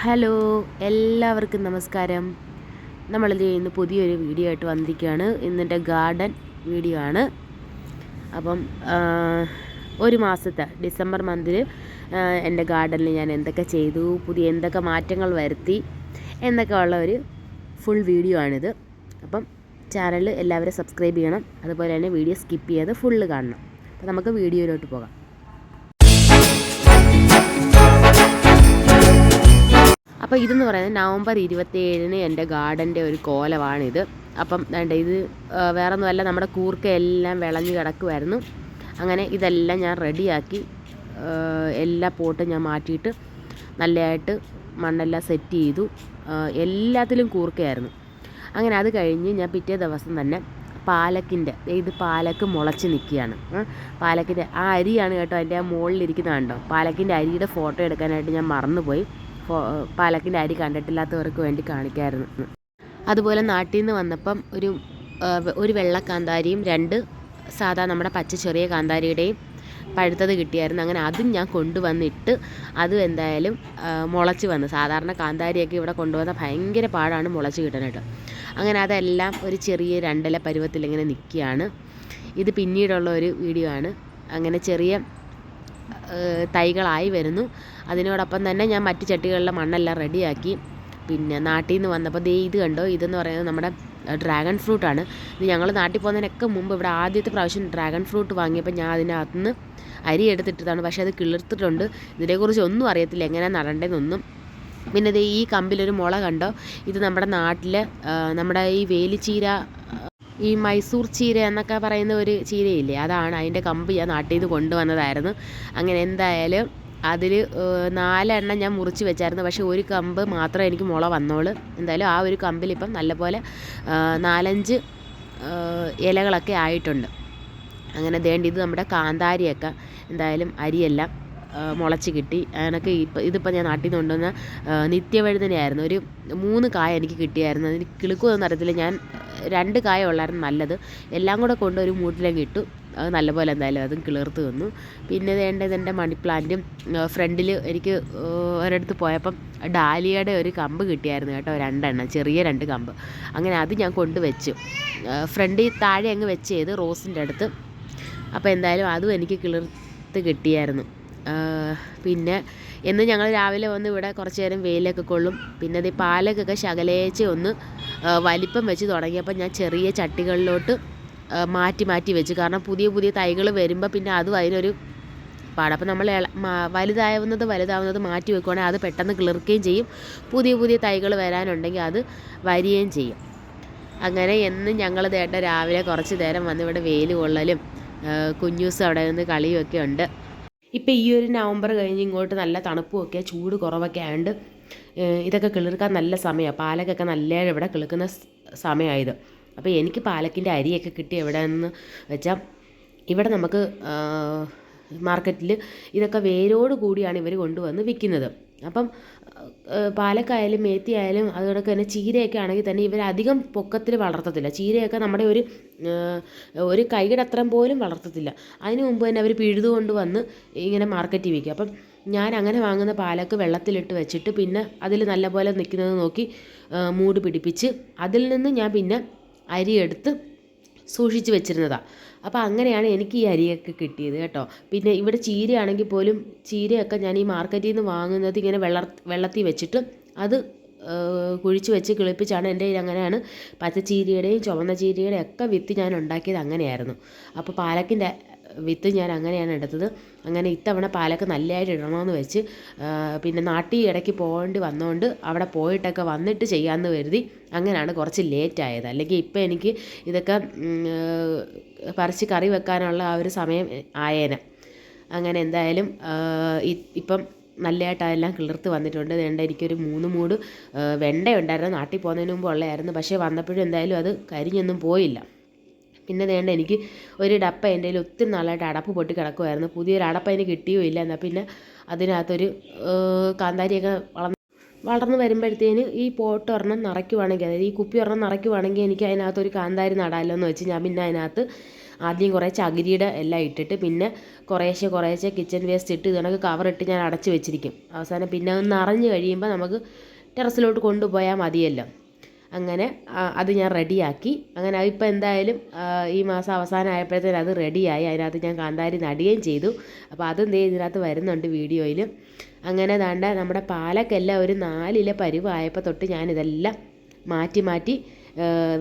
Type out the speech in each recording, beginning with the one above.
Hello, എല്ലാവർക്കും നമസ്കാരം. നമ്മളിത് ഇന്ന് പുതിയൊരു വീഡിയോ ആയിട്ട് വന്നിരിക്കുകയാണ്. ഇന്നെൻ്റെ ഗാർഡൻ വീഡിയോ ആണ്. അപ്പം ഒരു മാസത്തെ ഡിസംബർ മന്തിൽ എൻ്റെ ഗാർഡനിൽ ഞാൻ എന്തൊക്കെ ചെയ്തു, പുതിയ എന്തൊക്കെ മാറ്റങ്ങൾ വരുത്തി എന്നൊക്കെ ഉള്ള ഒരു ഫുൾ വീഡിയോ ആണിത്. അപ്പം ചാനൽ എല്ലാവരും സബ്സ്ക്രൈബ് ചെയ്യണം. അതുപോലെ തന്നെ വീഡിയോ സ്കിപ്പ് ചെയ്യാതെ ഫുള്ള് കാണണം. അപ്പോൾ നമുക്ക് വീഡിയോയിലോട്ട് പോകാം. അപ്പോൾ ഇതെന്ന് പറയുന്നത് നവംബർ 27 എൻ്റെ ഗാർഡൻ്റെ ഒരു കോലമാണിത്. അപ്പം ഇത് വേറൊന്നുമല്ല, നമ്മുടെ കൂർക്കയെല്ലാം വിളഞ്ഞ് കിടക്കുമായിരുന്നു. അങ്ങനെ ഇതെല്ലാം ഞാൻ റെഡിയാക്കി എല്ലാ പോട്ടും ഞാൻ മാറ്റിയിട്ട് നല്ലതായിട്ട് മണ്ണെല്ലാം സെറ്റ് ചെയ്തു. എല്ലാത്തിലും കൂർക്കയായിരുന്നു. അങ്ങനെ അത് കഴിഞ്ഞ് ഞാൻ പിറ്റേ ദിവസം തന്നെ പാലക്ക് മുളച്ച് നിൽക്കുകയാണ്. പാലക്കിൻ്റെ ആ അരിയാണ് കേട്ടോ, അതിൻ്റെ ആ മുകളിലിരിക്കുന്ന കണ്ടോ, പാലക്കിൻ്റെ അരിയുടെ ഫോട്ടോ എടുക്കാനായിട്ട് ഞാൻ മറന്നുപോയി. പാലക്കിൻ്റെ അരി കണ്ടിട്ടില്ലാത്തവർക്ക് വേണ്ടി കാണിക്കാമായിരുന്നു. അതുപോലെ നാട്ടിൽ നിന്ന് വന്നപ്പം ഒരു വെള്ള കാന്താരിയും 2 സാധാ നമ്മുടെ പച്ച ചെറിയ കാന്താരിയുടെയും പഴുത്തത് കിട്ടിയായിരുന്നു. അങ്ങനെ അതും ഞാൻ കൊണ്ടുവന്നിട്ട് അതും എന്തായാലും മുളച്ച് വന്നു. സാധാരണ കാന്താരിയൊക്കെ ഇവിടെ കൊണ്ടുവന്നാൽ ഭയങ്കര പാടാണ് മുളച്ച് കിട്ടാനായിട്ട്. അങ്ങനെ അതെല്ലാം ഒരു ചെറിയ 2 ഇല പരുവത്തിൽ ഇങ്ങനെ നിൽക്കുകയാണ്. ഇത് പിന്നീടുള്ള ഒരു വീഡിയോ ആണ്. അങ്ങനെ ചെറിയ തൈകളായി വരുന്നു. അതിനോടൊപ്പം തന്നെ ഞാൻ മറ്റ് ചട്ടികളിലെ മണ്ണെല്ലാം റെഡിയാക്കി. പിന്നെ നാട്ടിൽ നിന്ന് വന്നപ്പോൾ ഇത് കണ്ടോ, ഇതെന്ന് പറയുന്നത് നമ്മുടെ ഡ്രാഗൺ ഫ്രൂട്ടാണ്. ഇത് ഞങ്ങൾ നാട്ടിൽ പോകുന്നതിനൊക്കെ മുമ്പ് ഇവിടെ ആദ്യത്തെ പ്രാവശ്യം ഡ്രാഗൺ ഫ്രൂട്ട് വാങ്ങിയപ്പോൾ ഞാൻ അതിനകത്ത് നിന്ന് അരി എടുത്തിട്ടതാണ്. പക്ഷേ അത് കിളിർത്തിട്ടുണ്ട്. ഇതിനെക്കുറിച്ച് ഒന്നും അറിയത്തില്ല, എങ്ങനെയാണ് നടേണ്ടതെന്നൊന്നും. പിന്നെ ഈ കമ്പിലൊരു മുള കണ്ടോ, ഇത് നമ്മുടെ നാട്ടിൽ നമ്മുടെ ഈ വേലിച്ചീര, ഈ മൈസൂർ ചീര എന്നൊക്കെ പറയുന്ന ഒരു ചീരയില്ലേ, അതാണ്. അതിൻ്റെ കമ്പ് ഞാൻ നാട്ടിൽ നിന്ന് കൊണ്ടുവന്നതായിരുന്നു. അങ്ങനെ എന്തായാലും അതിൽ 4 എണ്ണം ഞാൻ മുറിച്ച് വെച്ചായിരുന്നു. പക്ഷേ ഒരു കമ്പ് മാത്രമേ എനിക്ക് മുള വന്നോളൂ. എന്തായാലും ആ ഒരു കമ്പിലിപ്പം നല്ലപോലെ 4-5 ഇലകളൊക്കെ ആയിട്ടുണ്ട്. അങ്ങനെ ഇത് നമ്മുടെ കാന്താരിയൊക്കെ എന്തായാലും അരിയെല്ലാം മുളച്ച് കിട്ടി. എനിക്ക് ഇതിപ്പോൾ ഞാൻ നാട്ടിൽ നിന്ന് കൊണ്ടുവന്ന നിത്യവഴുതനയായിരുന്നു. ഒരു 3 കായ എനിക്ക് കിട്ടിയായിരുന്നു. അതിന് കിളുക്കുമെന്നൊന്നും അറിയത്തില്ല. ഞാൻ 2 കായ ഉള്ളായിരുന്നു നല്ലത്. എല്ലാം കൂടെ കൊണ്ട് ഒരു മൂട്ടിലേക്ക് ഇട്ടു. അത് നല്ലപോലെ എന്തായാലും അതും കിളിർത്ത് വന്നു. പിന്നെ ഇതെൻ്റെ മണി പ്ലാന്റും ഫ്രണ്ടിൽ എനിക്ക് ഒരിടത്ത് പോയപ്പം ഡാലിയയുടെ ഒരു കമ്പ് കിട്ടിയായിരുന്നു കേട്ടോ, 2 എണ്ണം, ചെറിയ 2 കമ്പ്. അങ്ങനെ അത് ഞാൻ കൊണ്ടുവച്ചു. ഫ്രണ്ടിൽ താഴെ അങ്ങ് വെച്ച് ചെയ്ത് റോസിൻ്റെ അടുത്ത്. അപ്പോൾ എന്തായാലും അതും എനിക്ക് കിളിർത്ത് കിട്ടിയായിരുന്നു. പിന്നെ എന്ന് ഞങ്ങൾ രാവിലെ വന്ന് ഇവിടെ കുറച്ച് നേരം വെയിലൊക്കെ കൊള്ളും. പിന്നെ ഈ പാലക്കൊക്കെ ശകലേച്ച് ഒന്ന് വലിപ്പം വെച്ച് തുടങ്ങിയപ്പോൾ ഞാൻ ചെറിയ ചട്ടികളിലോട്ട് മാറ്റി വെച്ചു. കാരണം പുതിയ തൈകൾ വരുമ്പോൾ പിന്നെ അതും അതിനൊരു പാടാണ്. അപ്പോൾ നമ്മൾ വലുതാവുന്നത് മാറ്റി വെക്കുവാണെങ്കിൽ അത് പെട്ടെന്ന് കിളിർക്കുകയും ചെയ്യും. പുതിയ തൈകൾ വരാനുണ്ടെങ്കിൽ അത് വരികയും ചെയ്യും. അങ്ങനെ എന്നും ഞങ്ങൾ രാവിലെ കുറച്ച് നേരം വന്ന് ഇവിടെ വെയിൽ കൊള്ളലും കുഞ്ഞൂസ് അവിടെ നിന്ന് കളിയുമൊക്കെ ഉണ്ട്. ഇപ്പോൾ ഈ ഒരു നവംബർ കഴിഞ്ഞ് ഇങ്ങോട്ട് നല്ല തണുപ്പുമൊക്കെ, ചൂട് കുറവൊക്കെ ആയതുകൊണ്ട് ഇതൊക്കെ കിളിർക്കാൻ നല്ല സമയമാണ്. പാലക്കൊക്കെ നല്ല ഇവിടെ കിളിർക്കുന്ന സമയമായത്. അപ്പോൾ എനിക്ക് പാലക്കിൻ്റെ അരിയൊക്കെ കിട്ടി. എവിടെയെന്ന് വെച്ചാൽ ഇവിടെ നമുക്ക് മാർക്കറ്റിൽ ഇതൊക്കെ വേരോട് കൂടിയാണ് ഇവർ കൊണ്ടുവന്ന് വിൽക്കുന്നത്. അപ്പം പാലക്കായാലും മേത്തിയായാലും അതുകൊണ്ടൊക്കെ തന്നെ ചീരയൊക്കെ ആണെങ്കിൽ തന്നെ ഇവരധികം പൊക്കത്തിൽ വളർത്തത്തില്ല. ചീരയൊക്കെ നമ്മുടെ ഒരു കൈയുടെ അത്രയും പോലും വളർത്തത്തില്ല. അതിന് മുമ്പ് തന്നെ അവർ പിഴുതു കൊണ്ടുവന്ന് ഇങ്ങനെ മാർക്കറ്റിൽ വിൽക്കും. അപ്പം ഞാൻ അങ്ങനെ വാങ്ങുന്ന പാലക്ക് വെള്ളത്തിലിട്ട് വെച്ചിട്ട് പിന്നെ അതിൽ നല്ലപോലെ നിൽക്കുന്നത് നോക്കി മൂട് പിടിപ്പിച്ച് അതിൽ നിന്ന് ഞാൻ പിന്നെ അരിയെടുത്ത് സൂക്ഷിച്ച് വെച്ചിരുന്നതാണ്. അപ്പോൾ അങ്ങനെയാണ് എനിക്ക് ഈ അരിയൊക്കെ കിട്ടിയത് കേട്ടോ. പിന്നെ ഇവിടെ ചീരയാണെങ്കിൽ പോലും ചീരയൊക്കെ ഞാൻ ഈ മാർക്കറ്റിൽ നിന്ന് വാങ്ങുന്നത് ഇങ്ങനെ വെള്ളത്തിൽ വെച്ചിട്ട് അത് കുഴിച്ച് വെച്ച് കിളിപ്പിച്ചാണ്. എൻ്റെ അങ്ങനെയാണ് പച്ചച്ചീരയുടെയും ചുവന്ന ചീരയുടെയും ഒക്കെ വിത്ത് ഞാൻ ഉണ്ടാക്കിയത് അങ്ങനെയായിരുന്നു. അപ്പോൾ പാലക്കിൻ്റെ വിത്ത് ഞാൻ അങ്ങനെയാണ് എടുത്തത്. അങ്ങനെ ഇത്തവണ പാലക്ക് നല്ലതായിട്ട് ഇടണമെന്ന് വെച്ച് പിന്നെ നാട്ടിൽ ഇടയ്ക്ക് പോകേണ്ടി വന്നതുകൊണ്ട് അവിടെ പോയിട്ടൊക്കെ വന്നിട്ട് ചെയ്യാമെന്ന് കരുതി. അങ്ങനെയാണ് കുറച്ച് ലേറ്റായത്. അല്ലെങ്കിൽ ഇപ്പം എനിക്ക് ഇതൊക്കെ പറിച്ച് കറി വെക്കാനുള്ള ആ ഒരു സമയം ആയേനെ. അങ്ങനെ എന്തായാലും ഇപ്പം നല്ലതായിട്ട് അതെല്ലാം കിളിർത്ത് വന്നിട്ടുണ്ട്. എനിക്കൊരു 3 മൂട് വെണ്ട ഉണ്ടായിരുന്നു. നാട്ടിൽ പോകുന്നതിന് മുമ്പ് ഉള്ളതായിരുന്നു. പക്ഷേ വന്നപ്പോഴും എന്തായാലും അത് കരിഞ്ഞൊന്നും പോയില്ല. പിന്നെ എനിക്ക് ഒരു ഡപ്പ എൻ്റെ കയ്യിൽ ഒത്തിരി നാളായിട്ട് അടപ്പ് പൊട്ടി കിടക്കുമായിരുന്നു. പുതിയൊരു അടപ്പ് അതിന് കിട്ടിയുമില്ല. എന്നാൽ പിന്നെ അതിനകത്തൊരു കാന്താരിയൊക്കെ വളർന്ന് വരുമ്പോഴത്തേന് ഈ പോട്ട് ഒരെണ്ണം നിറയ്ക്കുവാണെങ്കിൽ, അതായത് ഈ കുപ്പി ഒരെണ്ണം നിറയ്ക്കുവാണെങ്കിൽ എനിക്ക് അതിനകത്തൊരു കാന്താരി നടാമല്ലോ എന്ന് വെച്ച് ഞാൻ പിന്നെ അതിനകത്ത് ആദ്യം കുറേ ചകിരിയുടെ എല്ലാം ഇട്ടിട്ട് പിന്നെ കുറേശ്ശെ കിച്ചൺ വേസ്റ്റ് ഇട്ട് കണക്ക് കവറിട്ട് ഞാൻ അടച്ച് വെച്ചിരിക്കും. അവസാനം പിന്നെ അത് നിറഞ്ഞ് കഴിയുമ്പോൾ നമുക്ക് ടെറസിലോട്ട് കൊണ്ടുപോയാൽ മതിയല്ലോ. അങ്ങനെ അത് ഞാൻ റെഡിയാക്കി. അങ്ങനെ അതിപ്പോൾ എന്തായാലും ഈ മാസം അവസാനം ആയപ്പോഴത്തേനും അത് റെഡിയായി. അതിനകത്ത് ഞാൻ കാന്താരി നടുകയും ചെയ്തു. അപ്പോൾ അതും ഇതിനകത്ത് വരുന്നുണ്ട് വീഡിയോയിൽ. അങ്ങനെ ദാണ്ട നമ്മുടെ പാലക്കെല്ലാം ഒരു 4 ഇല പരുവായപ്പോൾ തൊട്ട് ഞാനിതെല്ലാം മാറ്റി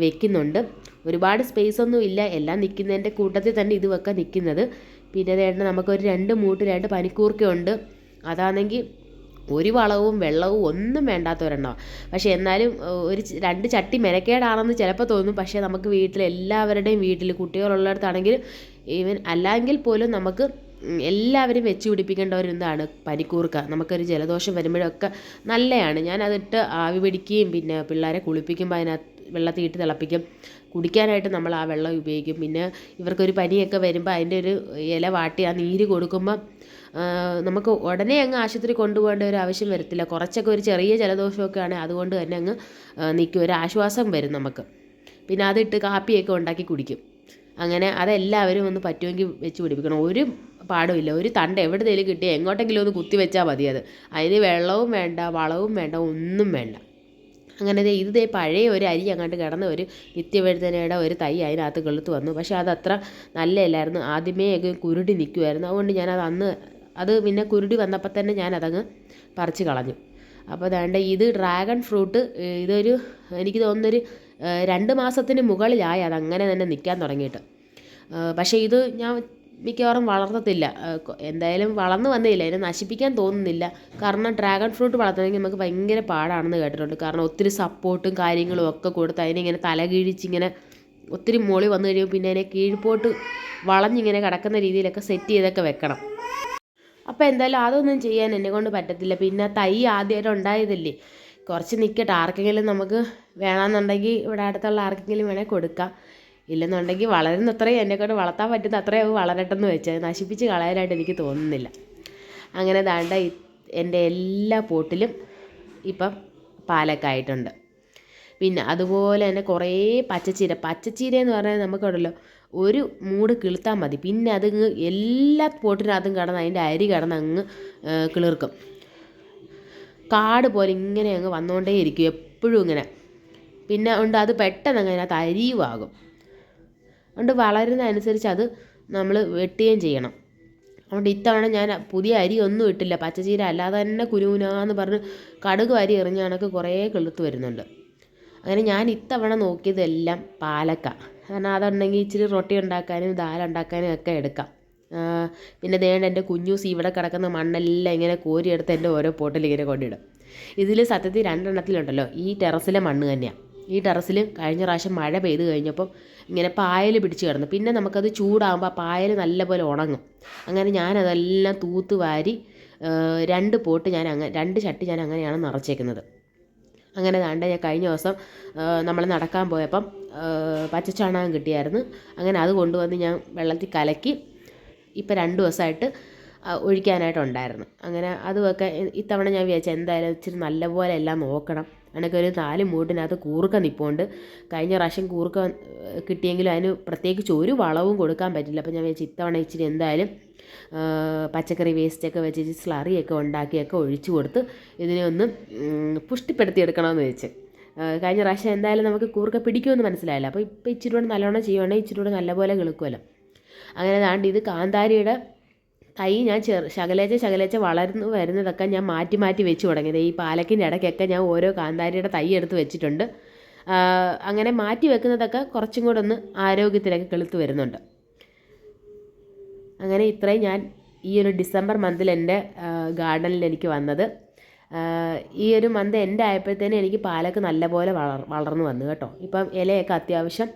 വെക്കുന്നുണ്ട്. ഒരുപാട് സ്പേസൊന്നും ഇല്ല, എല്ലാം നിൽക്കുന്നതിൻ്റെ കൂട്ടത്തിൽ തന്നെ ഇതുമൊക്കെ നിൽക്കുന്നത്. പിന്നെ വേണ്ട നമുക്കൊരു 2 മൂട്ട് 2 പനിക്കൂർക്കയുണ്ട്. അതാണെങ്കിൽ ഒരു വളവും വെള്ളവും ഒന്നും വേണ്ടാത്തവരെണ്ണമാണ്. പക്ഷേ എന്നാലും ഒരു 2 ചട്ടി മെനക്കേടാണെന്ന് ചിലപ്പോൾ തോന്നും. പക്ഷേ നമുക്ക് എല്ലാവരുടെയും വീട്ടിൽ കുട്ടികളുള്ളിടത്താണെങ്കിൽ ഈവൻ അല്ലെങ്കിൽ പോലും നമുക്ക് എല്ലാവരും വെച്ച് പിടിപ്പിക്കേണ്ട ഒരു എന്താണ് പനിക്കൂർക്ക. നമുക്കൊരു ജലദോഷം വരുമ്പോഴൊക്കെ നല്ലതാണ്. ഞാനതിട്ട് ആവി പിടിക്കുകയും പിന്നെ പിള്ളേരെ കുളിപ്പിക്കുമ്പോൾ അതിനകത്ത് വെള്ളത്തിൽ ഇട്ട് തിളപ്പിക്കും. കുടിക്കാനായിട്ട് നമ്മൾ ആ വെള്ളം ഉപയോഗിക്കും. പിന്നെ ഇവർക്കൊരു പനിയൊക്കെ വരുമ്പോൾ അതിൻ്റെ ഒരു ഇല വാട്ടി ആ നീര് കൊടുക്കുമ്പം നമുക്ക് ഉടനെ അങ്ങ് ആശുപത്രി കൊണ്ടുപോകേണ്ട ഒരു ആവശ്യം വരത്തില്ല. കുറച്ചൊക്കെ ഒരു ചെറിയ ജലദോഷമൊക്കെ ആണെങ്കിൽ അതുകൊണ്ട് തന്നെ അങ്ങ് നിൽക്കും, ഒരു ആശ്വാസം വരും നമുക്ക്. പിന്നെ അതിട്ട് കാപ്പിയൊക്കെ ഉണ്ടാക്കി കുടിക്കും. അങ്ങനെ അതെല്ലാവരും ഒന്ന് പറ്റുമെങ്കിൽ വെച്ച് പിടിപ്പിക്കണം. ഒരു പാടുമില്ല. ഒരു തണ്ട് എവിടുന്നേലും കിട്ടിയാൽ എങ്ങോട്ടെങ്കിലും ഒന്ന് കുത്തി വെച്ചാൽ മതി. അതിന് വെള്ളവും വേണ്ട, വളവും വേണ്ട, ഒന്നും വേണ്ട. അങ്ങനെ ഇത് പഴയ ഒരു അരി അങ്ങോട്ട് കിടന്ന ഒരു നിത്യവഴുതനയുടെ ഒരു തൈ അതിനകത്ത് കിളുത്ത് വന്നു. പക്ഷേ അതത്ര നല്ലതല്ലായിരുന്നു. ആദ്യമേ കുരുടി നിൽക്കുമായിരുന്നു. അതുകൊണ്ട് അത് പിന്നെ കുരുടി വന്നപ്പോൾ തന്നെ ഞാനതങ്ങ് പറിച്ച് കളഞ്ഞു. അപ്പോൾ അതാണ്ട് ഇത് ഡ്രാഗൺ ഫ്രൂട്ട്, ഇതൊരു എനിക്ക് തോന്നുന്നൊരു 2 മാസത്തിന് മുകളിലായി അതങ്ങനെ തന്നെ നിൽക്കാൻ തുടങ്ങിയിട്ട്. പക്ഷേ ഇത് ഞാൻ മിക്കവാറും വളർത്തത്തില്ല. എന്തായാലും വളർന്നു വന്നില്ല, അതിനെ നശിപ്പിക്കാൻ തോന്നുന്നില്ല. കാരണം ഡ്രാഗൺ ഫ്രൂട്ട് വളർത്തണമെങ്കിൽ നമുക്ക് ഭയങ്കര പാടാണെന്ന് കേട്ടിട്ടുണ്ട്. കാരണം ഒത്തിരി സപ്പോർട്ടും കാര്യങ്ങളും ഒക്കെ കൊടുത്ത് അതിനിങ്ങനെ തലകീഴിച്ചിങ്ങനെ ഒത്തിരി മോളി വന്നു കഴിയുമ്പോൾ പിന്നെ അതിനെ കീഴ്പോട്ട് വളഞ്ഞിങ്ങനെ കിടക്കുന്ന രീതിയിലൊക്കെ സെറ്റ് ചെയ്തൊക്കെ വെക്കണം. അപ്പോൾ എന്തായാലും അതൊന്നും ചെയ്യാൻ എന്നെക്കൊണ്ട് പറ്റത്തില്ല. പിന്നെ തൈ ആദ്യമായിട്ട് ഉണ്ടായതല്ലേ, കുറച്ച് നിൽക്കട്ടെ. ആർക്കെങ്കിലും നമുക്ക് വേണമെന്നുണ്ടെങ്കിൽ ഇവിടെ അടുത്തുള്ള ആർക്കെങ്കിലും വേണേൽ കൊടുക്കാം. ഇല്ലെന്നുണ്ടെങ്കിൽ വളരുന്നത്രയും എന്നെക്കൊണ്ട് വളർത്താൻ പറ്റുന്ന അത്രയും വളരട്ടെന്ന് വെച്ചാൽ നശിപ്പിച്ച് കളയാനായിട്ട് എനിക്ക് തോന്നുന്നില്ല. അങ്ങനെ ദാണ്ട എൻ്റെ എല്ലാ പോട്ടിലും ഇപ്പം പാലൊക്കെ ആയിട്ടുണ്ട്. പിന്നെ അതുപോലെ തന്നെ കുറേ പച്ചച്ചീര എന്ന് പറഞ്ഞാൽ നമുക്കുണ്ടല്ലോ ഒരു മൂട് കിളുത്താൽ മതി. പിന്നെ അത് എല്ലാ പോട്ടിനകത്തും കിടന്ന് അതിൻ്റെ അരി കിടന്ന് അങ്ങ് കിളിർക്കും. കാട് പോലെ ഇങ്ങനെ അങ്ങ് വന്നുകൊണ്ടേ ഇരിക്കും എപ്പോഴും ഇങ്ങനെ. പിന്നെ ഉണ്ട് അത് പെട്ടെന്ന് അങ്ങ് അതിനകത്ത് അരിയുമാകും. അതുകൊണ്ട് വളരുന്നതനുസരിച്ച് അത് നമ്മൾ വെട്ടുകയും ചെയ്യണം. അതുകൊണ്ട് ഇത്തവണ ഞാൻ പുതിയ അരി ഒന്നും ഇട്ടില്ല. പച്ചച്ചീര അല്ലാതെ തന്നെ കുരുകുനാന്ന് പറഞ്ഞ് കടുക് അരി എറിഞ്ഞ കണക്ക് കുറേ കിളുത്ത് വരുന്നുണ്ട്. അങ്ങനെ ഞാൻ ഇത്തവണ നോക്കിയതെല്ലാം പാലക്ക. കാരണം അതുണ്ടെങ്കിൽ ഇച്ചിരി റൊട്ടി ഉണ്ടാക്കാനും ദാലുണ്ടാക്കാനും ഒക്കെ എടുക്കാം. പിന്നെ ദേണ്ട എൻ്റെ കുഞ്ഞൂസ് ഇവിടെ കിടക്കുന്ന മണ്ണെല്ലാം ഇങ്ങനെ കോരിയെടുത്ത് എൻ്റെ ഓരോ പോട്ടിൽ ഇങ്ങനെ കൊണ്ടിടും. ഇതിൽ സത്യത്തിൽ 2 എണ്ണത്തിലുണ്ടല്ലോ ഈ ടെറസിലെ മണ്ണ് തന്നെയാണ്. ഈ ടെറസിൽ കഴിഞ്ഞ പ്രാവശ്യം മഴ പെയ്ത് കഴിഞ്ഞപ്പം ഇങ്ങനെ പായൽ പിടിച്ച് കിടന്നു. പിന്നെ നമുക്കത് ചൂടാകുമ്പോൾ ആ പായൽ നല്ലപോലെ ഉണങ്ങും. അങ്ങനെ ഞാനതെല്ലാം തൂത്ത് വാരി 2 പോട്ട് 2 ചട്ടി ഞാൻ അങ്ങനെയാണ് നിറച്ചേക്കുന്നത്. അങ്ങനെ ദാണ്ട ഞാൻ കഴിഞ്ഞ ദിവസം നമ്മൾ നടക്കാൻ പോയപ്പം പച്ചച്ചാണകം കിട്ടിയായിരുന്നു. അങ്ങനെ അത് കൊണ്ടുവന്ന് ഞാൻ വെള്ളത്തിൽ കലക്കി ഇപ്പം 2 ദിവസമായിട്ട് ഒഴിക്കാനായിട്ടുണ്ടായിരുന്നു. അങ്ങനെ അതുമൊക്കെ ഇത്തവണ ഞാൻ വിചാരിച്ചു എന്തായാലും ഇച്ചിരി നല്ലപോലെ എല്ലാം നോക്കണം. എനിക്കൊരു 4 മൂട്ടിനകത്ത് കൂർക്ക നിൽപ്പുണ്ട്. കഴിഞ്ഞ പ്രാവശ്യം കൂർക്ക കിട്ടിയെങ്കിലും അതിന് പ്രത്യേകിച്ച് ഒരു വളവും കൊടുക്കാൻ പറ്റില്ല. അപ്പോൾ ഞാൻ വിചാരിച്ചു ഇത്തവണ ഇച്ചിരി എന്തായാലും പച്ചക്കറി വേസ്റ്റൊക്കെ വെച്ച് സ്ലറിയൊക്കെ ഉണ്ടാക്കിയൊക്കെ ഒഴിച്ചു കൊടുത്ത് ഇതിനെ ഒന്ന് പുഷ്ടിപ്പെടുത്തിയെടുക്കണമെന്ന് വെച്ച്. കഴിഞ്ഞ പ്രാവശ്യം എന്തായാലും നമുക്ക് കൂർക്ക പിടിക്കുമെന്ന് മനസ്സിലായില്ല. അപ്പോൾ ഇപ്പോൾ ഇച്ചിരി കൂടെ നല്ലോണം ചെയ്യുവാണെങ്കിൽ ഇച്ചിരി കൂടെ നല്ലപോലെ കിളുക്കുമല്ലോ. അങ്ങനെ ദാണ്ട് ഇത് കാന്താരിയുടെ തൈ ഞാൻ ശകലേച്ച വളർന്നു വരുന്നതൊക്കെ ഞാൻ മാറ്റി വെച്ച് തുടങ്ങിയത്. ഈ പാലക്കിൻ്റെ ഇടയ്ക്കൊക്കെ ഞാൻ ഓരോ കാന്താരിയുടെ തൈ എടുത്ത് വെച്ചിട്ടുണ്ട്. അങ്ങനെ മാറ്റി വെക്കുന്നതൊക്കെ കുറച്ചും കൂടെ ഒന്ന് ആരോഗ്യത്തിലൊക്കെ കിളുത്ത് വരുന്നുണ്ട്. അങ്ങനെ ഇത്രയും ഞാൻ ഈ ഒരു ഡിസംബർ മന്തിൽ എൻ്റെ ഗാർഡനിൽ എനിക്ക് വന്നത്. ഈ ഒരു മന്ത് എൻ്റെ ആയപ്പോഴത്തേനും എനിക്ക് പാലക്ക് നല്ലപോലെ വളർന്നു വന്നു കേട്ടോ. ഇപ്പം ഇലയൊക്കെ അത്യാവശ്യം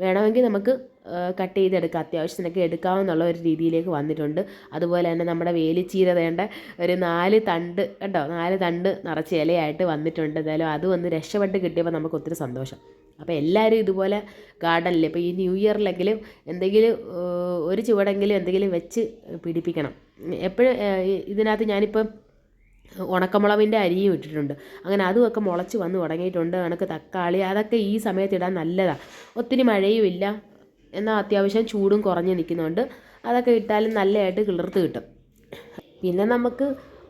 വേണമെങ്കിൽ നമുക്ക് കട്ട് ചെയ്തെടുക്കാം, അത്യാവശ്യത്തിനൊക്കെ എടുക്കാമെന്നുള്ള ഒരു രീതിയിലേക്ക് വന്നിട്ടുണ്ട്. അതുപോലെ തന്നെ നമ്മുടെ വേലിച്ചീര വേണ്ട ഒരു 4 തണ്ട് കേട്ടോ, 4 തണ്ട് നിറച്ച് ഇലയായിട്ട് വന്നിട്ടുണ്ട്. എന്തായാലും അതും ഒന്ന് രക്ഷപ്പെട്ട് കിട്ടിയപ്പോൾ നമുക്ക് ഒത്തിരി സന്തോഷം. അപ്പോൾ എല്ലാവരും ഇതുപോലെ ഗാർഡനിൽ ഇപ്പോൾ ഈ ന്യൂ ഇയറിലെങ്കിലും എന്തെങ്കിലും ഒരു ചുവടെങ്കിലും എന്തെങ്കിലും വെച്ച് പിടിപ്പിക്കണം. എപ്പോഴും ഇതിനകത്ത് ഞാനിപ്പം ഉണക്കമുളകിൻ്റെ അരിയും ഇട്ടിട്ടുണ്ട്. അങ്ങനെ അതുമൊക്കെ മുളച്ച് വന്ന് തുടങ്ങിയിട്ടുണ്ട്. കണക്ക് തക്കാളി അതൊക്കെ ഈ സമയത്ത് ഇടാൻ നല്ലതാണ്. ഒത്തിരി മഴയും ഇല്ല, എന്നാൽ അത്യാവശ്യം ചൂടും കുറഞ്ഞ് നിൽക്കുന്നുണ്ട്. അതൊക്കെ ഇട്ടാലും നല്ലതായിട്ട് കിളിർത്ത് കിട്ടും. പിന്നെ നമുക്ക്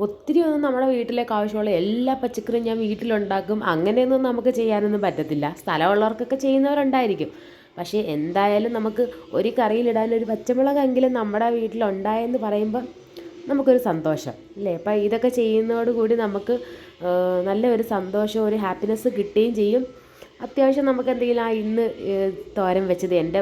ഒത്തിരി ഒന്നും നമ്മുടെ വീട്ടിലേക്ക് ആവശ്യമുള്ള എല്ലാ പച്ചക്കറിയും ഞാൻ വീട്ടിലുണ്ടാക്കും. അങ്ങനെയൊന്നും നമുക്ക് ചെയ്യാനൊന്നും പറ്റത്തില്ല. സ്ഥലമുള്ളവർക്കൊക്കെ ചെയ്യുന്നവരുണ്ടായിരിക്കും. പക്ഷേ എന്തായാലും നമുക്ക് ഒരു കറിയിലിടാൻ ഒരു പച്ചമുളകെങ്കിലും നമ്മുടെ വീട്ടിലുണ്ടായെന്ന് പറയുമ്പോൾ നമുക്കൊരു സന്തോഷം അല്ലേ. അപ്പം ഇതൊക്കെ ചെയ്യുന്നതോടുകൂടി നമുക്ക് നല്ലൊരു സന്തോഷവും ഒരു ഹാപ്പിനെസ് കിട്ടുകയും ചെയ്യും. അത്യാവശ്യം നമുക്ക് എന്തെങ്കിലും ഇന്ന് തോരൻ വെച്ചത് എൻ്റെ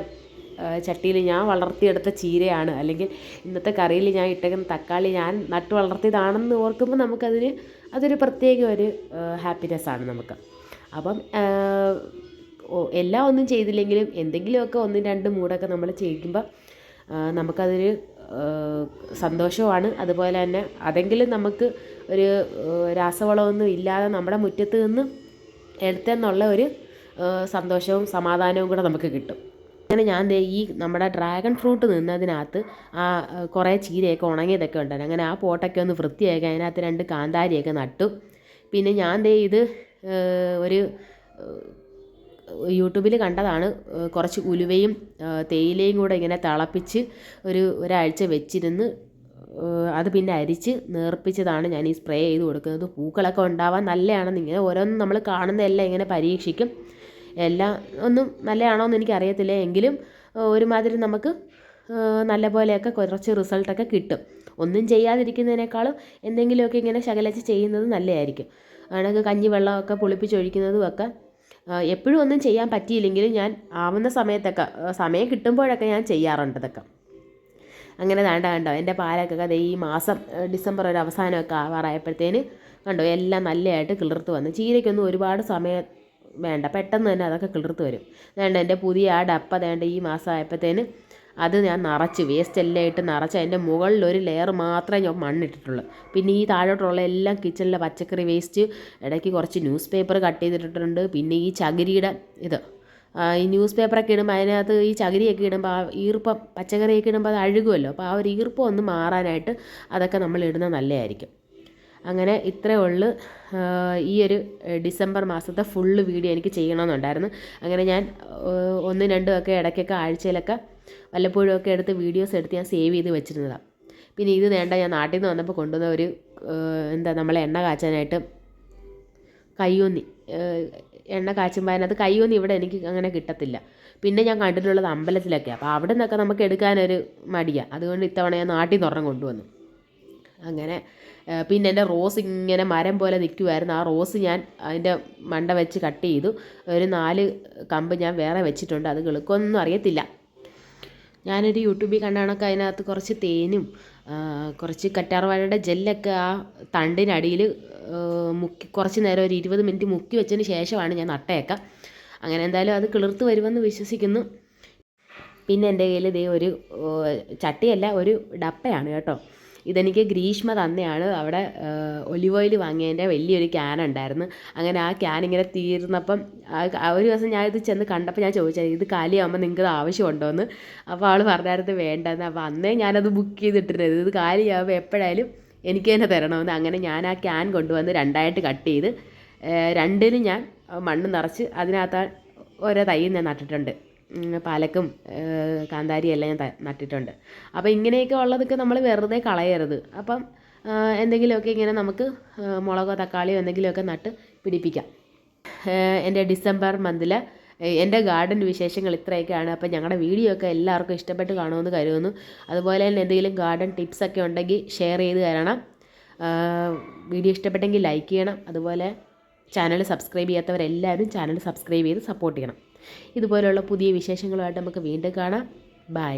ചട്ടിയിൽ ഞാൻ വളർത്തിയെടുത്ത ചീരയാണ്, അല്ലെങ്കിൽ ഇന്നത്തെ കറിയിൽ ഞാൻ ഇട്ടേക്കുന്ന തക്കാളി ഞാൻ നട്ടു വളർത്തിയതാണെന്ന് ഓർക്കുമ്പോൾ അതൊരു പ്രത്യേക ഒരു ഹാപ്പിനെസ്സാണ് നമുക്ക്. അപ്പം എല്ലാം ഒന്നും ചെയ്തില്ലെങ്കിലും എന്തെങ്കിലുമൊക്കെ 1-2 മൂടൊക്കെ നമ്മൾ ചെയ്യുമ്പോൾ നമുക്കതൊരു സന്തോഷമാണ്. അതുപോലെ തന്നെ അതെങ്കിലും നമുക്ക് ഒരു രാസവളമൊന്നും ഇല്ലാതെ നമ്മുടെ മുറ്റത്ത് നിന്ന് എടുത്തെന്നുള്ള ഒരു സന്തോഷവും സമാധാനവും കൂടെ നമുക്ക് കിട്ടും. അങ്ങനെ ഞാൻ ഈ നമ്മുടെ ഡ്രാഗൺ ഫ്രൂട്ട് നിന്നതിനകത്ത് കുറേ ചീരയൊക്കെ ഉണങ്ങിയതൊക്കെ ഉണ്ടായിരുന്നു. അങ്ങനെ ആ പോട്ടൊക്കെ ഒന്ന് വൃത്തിയാക്കി അതിനകത്ത് 2 കാന്താരിയൊക്കെ നട്ടു. പിന്നെ ഞാൻ ഇത് ഒരു യൂട്യൂബിൽ കണ്ടതാണ്. കുറച്ച് ഉലുവയും തേയിലയും കൂടെ ഇങ്ങനെ തിളപ്പിച്ച് ഒരാഴ്ച വെച്ചിരുന്ന് അത് പിന്നെ അരിച്ച് നേർപ്പിച്ചതാണ് ഞാൻ ഈ സ്പ്രേ ചെയ്ത് കൊടുക്കുന്നത്. പൂക്കളൊക്കെ ഉണ്ടാവാൻ നല്ലതാണെന്ന് ഇങ്ങനെ ഓരോന്നും നമ്മൾ കാണുന്നതെല്ലാം ഇങ്ങനെ പരീക്ഷിക്കും. എല്ലാം ഒന്നും നല്ലതാണോ എന്ന് എനിക്കറിയത്തില്ല, എങ്കിലും ഒരുമാതിരി നമുക്ക് നല്ല പോലെയൊക്കെ കുറച്ച് റിസൾട്ടൊക്കെ കിട്ടും. ഒന്നും ചെയ്യാതിരിക്കുന്നതിനേക്കാളും എന്തെങ്കിലുമൊക്കെ ഇങ്ങനെ ശകലച്ച് ചെയ്യുന്നത് നല്ലതായിരിക്കും. ആണെങ്കിൽ കഞ്ഞി വെള്ളമൊക്കെ പുളിപ്പിച്ചൊഴിക്കുന്നതും ഒക്കെ എപ്പോഴും ഒന്നും ചെയ്യാൻ പറ്റിയില്ലെങ്കിലും ഞാൻ ആവുന്ന സമയത്തൊക്കെ സമയം കിട്ടുമ്പോഴൊക്കെ ഞാൻ ചെയ്യാറുണ്ട് ഇതൊക്കെ. അങ്ങനെ കണ്ടോ എൻ്റെ പാലൊക്കെ ഈ മാസം ഡിസംബർ ഒരു അവസാനമൊക്കെ ആവാറായപ്പോഴത്തേന് കണ്ടോ എല്ലാം നല്ലതായിട്ട് കിളിർത്ത് വന്നു. ചീരയ്ക്കൊന്നും ഒരുപാട് സമയം വേണ്ട, പെട്ടെന്ന് തന്നെ അതൊക്കെ കിളിർത്ത് വരും. എൻ്റെ പുതിയ ഡപ്പ ഈ മാസം ആയപ്പോഴത്തേന് അത് ഞാൻ നിറച്ച് വേസ്റ്റ് എല്ലാം ഇട്ട് നിറച്ച് അതിൻ്റെ മുകളിൽ ഒരു ലെയർ മാത്രമേ ഞാൻ മണ്ണിട്ടിട്ടുള്ളൂ. പിന്നെ ഈ താഴോട്ടുള്ള എല്ലാം കിച്ചണിലെ പച്ചക്കറി വേസ്റ്റ്, ഇടയ്ക്ക് കുറച്ച് ന്യൂസ് പേപ്പർ കട്ട് ചെയ്തിട്ടിട്ടുണ്ട്. പിന്നെ ഈ ചകിരിയുടെ ഈ ന്യൂസ് പേപ്പറൊക്കെ ഇടുമ്പോൾ അതിനകത്ത് ഈ ചകിരിയൊക്കെ ഇടുമ്പോൾ ആ ഈർപ്പം പച്ചക്കറിയൊക്കെ ഇടുമ്പോൾ അത് അഴുകുമല്ലോ. അപ്പോൾ ആ ഒരു ഈർപ്പം ഒന്ന് മാറാനായിട്ട് അതൊക്കെ നമ്മൾ ഇടുന്നത് നല്ലതായിരിക്കും. അങ്ങനെ ഇത്രയേ ഉള്ളൂ. ഈ ഒരു ഡിസംബർ മാസത്തെ ഫുള്ള് വീഡിയോ എനിക്ക് ചെയ്യണമെന്നുണ്ടായിരുന്നു. അങ്ങനെ ഞാൻ 1-2 ഒക്കെ ഇടയ്ക്കൊക്കെ ആഴ്ചയിലൊക്കെ വല്ലപ്പോഴും ഒക്കെ എടുത്ത് വീഡിയോസ് എടുത്ത് ഞാൻ സേവ് ചെയ്ത് വെച്ചിരുന്നതാണ്. പിന്നെ ഇത് ഞാൻ നാട്ടിൽ നിന്ന് വന്നപ്പോൾ കൊണ്ടുവന്ന ഒരു നമ്മളെ എണ്ണ കാച്ചാനായിട്ട് കയ്യോന്നി, എണ്ണ കാച്ചുമ്പോൾ അതിനകത്ത് കയ്യോന്നി ഇവിടെ എനിക്ക് അങ്ങനെ കിട്ടത്തില്ല. പിന്നെ ഞാൻ കണ്ടിട്ടുള്ളത് അമ്പലത്തിലൊക്കെ. അപ്പോൾ അവിടെ നിന്നൊക്കെ നമുക്ക് എടുക്കാനൊരു മടിയാണ്. അതുകൊണ്ട് ഇത്തവണ ഞാൻ നാട്ടിൽ നിന്ന് ഒരെണ്ണം കൊണ്ടുവന്നു. അങ്ങനെ പിന്നെ എൻ്റെ റോസ് ഇങ്ങനെ മരം പോലെ നിൽക്കുമായിരുന്നു. ആ റോസ് ഞാൻ അതിൻ്റെ മണ്ട വെച്ച് കട്ട് ചെയ്തു. ഒരു 4 കമ്പ് ഞാൻ വേറെ വെച്ചിട്ടുണ്ട്. അത് കിളുക്കൊന്നും അറിയത്തില്ല. ഞാനൊരു യൂട്യൂബിൽ കണ്ട കണക്ക് അതിനകത്ത് കുറച്ച് തേനും കുറച്ച് കറ്റാർവാഴയുടെ ജെല്ലൊക്കെ ആ തണ്ടിനടിയിൽ മുക്കി കുറച്ച് നേരം ഒരു 20 മിനിറ്റ് മുക്കി വെച്ചതിന് ശേഷമാണ് ഞാൻ നട്ടേക്കാം. അങ്ങനെ എന്തായാലും അത് കിളിർത്ത് വരുമെന്ന് വിശ്വസിക്കുന്നു. പിന്നെ എൻ്റെ കയ്യിൽ ഒരു ചട്ടിയല്ല, ഒരു ഡപ്പയാണ് കേട്ടോ. ഇതെനിക്ക് ഗ്രീഷ്മ തന്നെയാണ്. അവിടെ ഒലിവ് ഓയിൽ വാങ്ങിയതിൻ്റെ വലിയൊരു ക്യാൻ ഉണ്ടായിരുന്നു. അങ്ങനെ ആ ക്യാൻ ഇങ്ങനെ തീർന്നപ്പം ഒരു ദിവസം ഞാൻ ഇത് ചെന്ന് കണ്ടപ്പോൾ ഞാൻ ചോദിച്ചത് ഇത് കാലിയാകുമ്പോൾ നിങ്ങൾക്ക് ആവശ്യമുണ്ടോ എന്ന്. അപ്പോൾ അവൾ പറഞ്ഞായിരുന്നു വേണ്ടെന്ന്. അപ്പോൾ അന്നേ ഞാനത് ബുക്ക് ചെയ്തിട്ടിരുന്നത് ഇത് കാലിയാകുമ്പോൾ എപ്പോഴായാലും എനിക്ക് തന്നെ തരണമെന്ന്. അങ്ങനെ ഞാൻ ആ ക്യാൻ കൊണ്ടുവന്ന് 2ആയിട്ട് കട്ട് ചെയ്ത് 2ലും ഞാൻ മണ്ണ് നിറച്ച് അതിനകത്ത് ഓരോ തൈ ഞാൻ നട്ടിട്ടുണ്ട്. പാലക്കും കാന്താരിയും എല്ലാം ഞാൻ നട്ടിട്ടുണ്ട്. അപ്പോൾ ഇങ്ങനെയൊക്കെ ഉള്ളതൊക്കെ നമ്മൾ വെറുതെ കളയരുത്. അപ്പം എന്തെങ്കിലുമൊക്കെ ഇങ്ങനെ നമുക്ക് മുളകോ തക്കാളിയോ എന്തെങ്കിലുമൊക്കെ നട്ട് പിടിപ്പിക്കാം. എൻ്റെ ഡിസംബർ മന്തിൽ എൻ്റെ ഗാർഡൻ വിശേഷങ്ങൾ ഇത്രയൊക്കെയാണ്. അപ്പോൾ ഞങ്ങളുടെ വീഡിയോ ഒക്കെ എല്ലാവർക്കും ഇഷ്ടപ്പെട്ട് കാണുമെന്ന് കരുതുന്നു. അതുപോലെ തന്നെ എന്തെങ്കിലും ഗാർഡൻ ടിപ്സൊക്കെ ഉണ്ടെങ്കിൽ ഷെയർ ചെയ്ത് തരണം. വീഡിയോ ഇഷ്ടപ്പെട്ടെങ്കിൽ ലൈക്ക് ചെയ്യണം. അതുപോലെ ചാനൽ സബ്സ്ക്രൈബ് ചെയ്യാത്തവരെല്ലാവരും ചാനൽ സബ്സ്ക്രൈബ് ചെയ്ത് സപ്പോർട്ട് ചെയ്യണം. ഇതുപോലെയുള്ള പുതിയ വിശേഷങ്ങളുമായിട്ട് നമുക്ക് വീണ്ടും കാണാം. ബൈ.